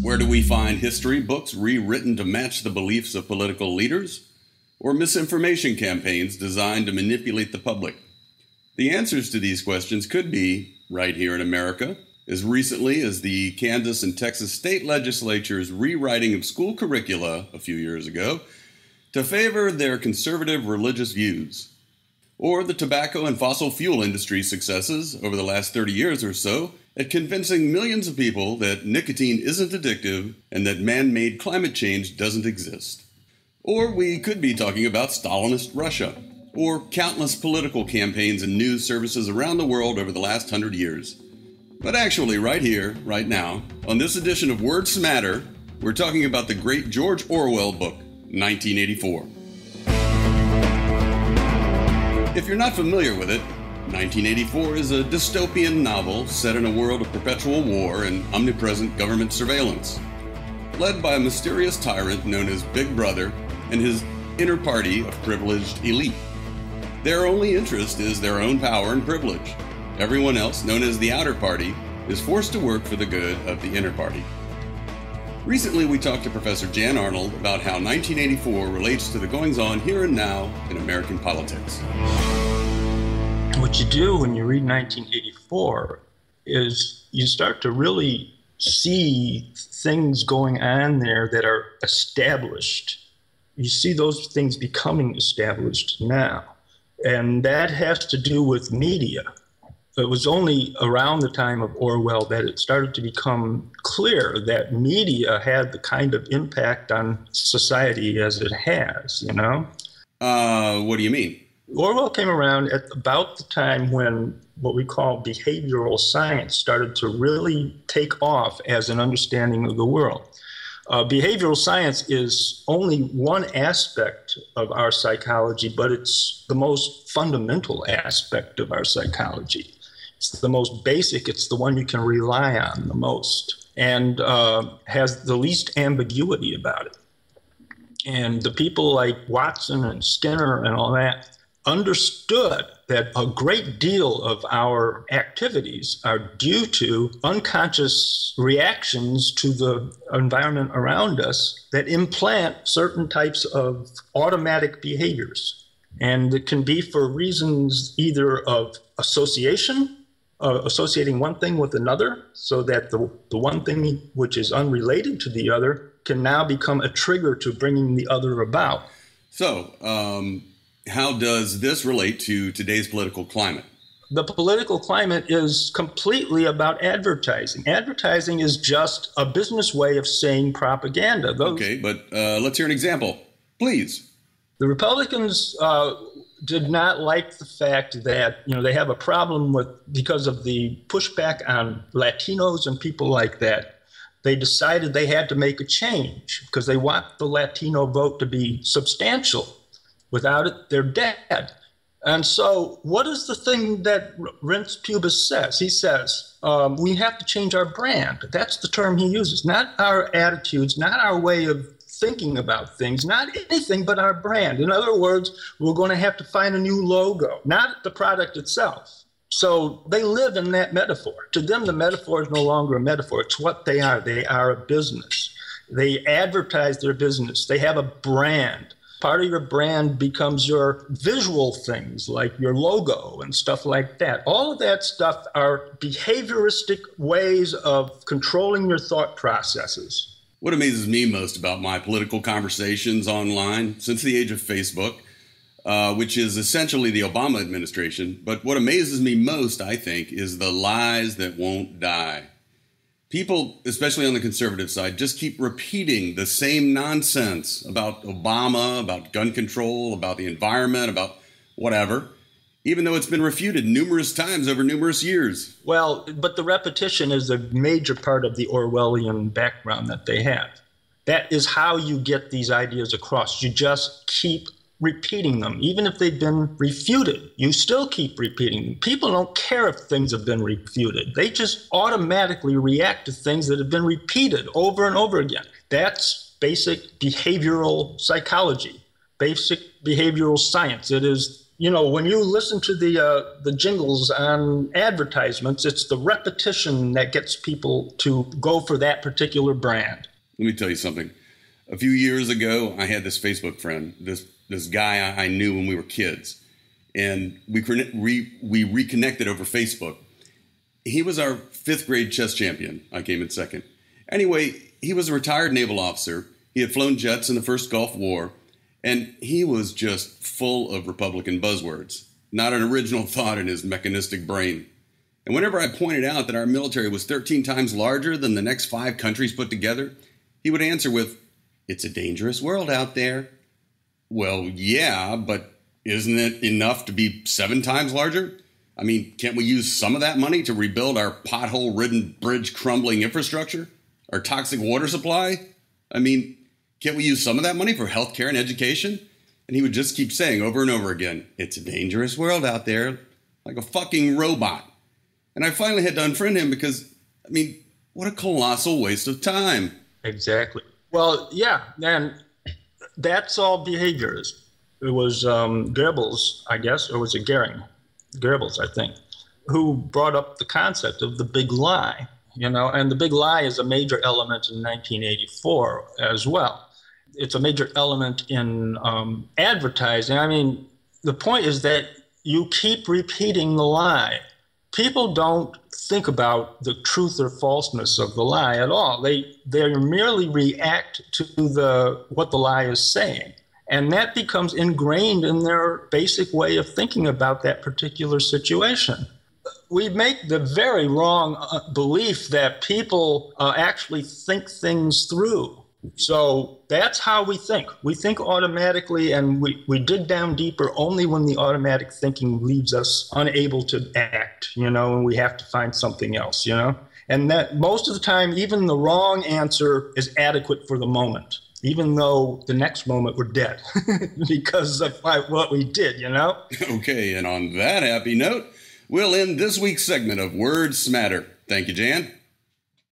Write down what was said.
Where do we find history books rewritten to match the beliefs of political leaders? Or misinformation campaigns designed to manipulate the public? The answers to these questions could be right here in America, as recently as the Kansas and Texas state legislatures' rewriting of school curricula a few years ago to favor their conservative religious views. Or the tobacco and fossil fuel industry's successes over the last 30 years or so at convincing millions of people that nicotine isn't addictive and that man-made climate change doesn't exist. Or we could be talking about Stalinist Russia, or countless political campaigns and news services around the world over the last 100 years. But actually, right here, right now, on this edition of Word Smatter, we're talking about the great George Orwell book, 1984. If you're not familiar with it, 1984 is a dystopian novel set in a world of perpetual war and omnipresent government surveillance, led by a mysterious tyrant known as Big Brother and his inner party of privileged elite. Their only interest is their own power and privilege. Everyone else, known as the outer party, is forced to work for the good of the inner party. Recently, we talked to Professor Jan Arnold about how 1984 relates to the goings-on here and now in American politics. What you do when you read 1984 is you start to really see things going on there that are established. You see those things becoming established now. And that has to do with media. It was only around the time of Orwell that it started to become clear that media had the kind of impact on society as it has, you know? What do you mean? Orwell came around at about the time when what we call behavioral science started to really take off as an understanding of the world. Behavioral science is only one aspect of our psychology, but it's the most fundamental aspect of our psychology. It's the most basic. It's the one you can rely on the most and has the least ambiguity about it. And the people like Watson and Skinner and all that understood that a great deal of our activities are due to unconscious reactions to the environment around us that implant certain types of automatic behaviors. And it can be for reasons either of association, associating one thing with another, so that the one thing which is unrelated to the other can now become a trigger to bringing the other about. So, how does this relate to today's political climate? The political climate is completely about advertising. Advertising is just a business way of saying propaganda. Okay, but let's hear an example, please. The Republicans did not like the fact that, you know, they have a problem because of the pushback on Latinos and people like that. They decided they had to make a change because they want the Latino vote to be substantial. Without it, they're dead. And so what is the thing that Reince Pubis says? He says, we have to change our brand. That's the term he uses, not our attitudes, not our way of thinking about things, not anything but our brand. In other words, we're going to have to find a new logo, not the product itself. So they live in that metaphor. To them, the metaphor is no longer a metaphor. It's what they are. They are a business. They advertise their business. They have a brand. Part of your brand becomes your visual things like your logo and stuff like that. All of that stuff are behavioristic ways of controlling your thought processes. What amazes me most about my political conversations online since the age of Facebook, which is essentially the Obama administration, but what amazes me most, I think, is the lies that won't die. People, especially on the conservative side, just keep repeating the same nonsense about Obama, about gun control, about the environment, about whatever, even though it's been refuted numerous times over numerous years. Well, but the repetition is a major part of the Orwellian background that they have. That is how you get these ideas across. You just keep repeating them. Even if they've been refuted, you still keep repeating them. People don't care if things have been refuted. They just automatically react to things that have been repeated over and over again. That's basic behavioral psychology, basic behavioral science. It is when you listen to the jingles on advertisements, it's the repetition that gets people to go for that particular brand. Let me tell you something. A few years ago, I had this Facebook friend, this guy I knew when we were kids, and we reconnected over Facebook. He was our 5th grade chess champion. I came in second. Anyway, he was a retired naval officer. He had flown jets in the first Gulf War, and he was just full of Republican buzzwords, not an original thought in his mechanistic brain. And whenever I pointed out that our military was 13 times larger than the next 5 countries put together, he would answer with, "It's a dangerous world out there." Well, yeah, but isn't it enough to be 7 times larger? I mean, can't we use some of that money to rebuild our pothole-ridden, bridge-crumbling infrastructure? Our toxic water supply? I mean, can't we use some of that money for healthcare and education? And he would just keep saying over and over again, "It's a dangerous world out there," like a fucking robot. And I finally had to unfriend him because, I mean, what a colossal waste of time. Exactly. Well, yeah, and that's all behaviors. It was Goebbels, I guess, or was it Goering? Goebbels, I think, who brought up the concept of the big lie, and the big lie is a major element in 1984 as well. It's a major element in advertising. I mean, the point is that you keep repeating the lie. People don't think about the truth or falseness of the lie at all. They merely react to what the lie is saying. And that becomes ingrained in their basic way of thinking about that particular situation. We make the very wrong belief that people actually think things through. So that's how we think. We think automatically, and we dig down deeper only when the automatic thinking leaves us unable to act, and we have to find something else, And that most of the time, even the wrong answer is adequate for the moment, even though the next moment we're dead because of what we did, Okay, and on that happy note, we'll end this week's segment of Word Smatter. Thank you, Jan.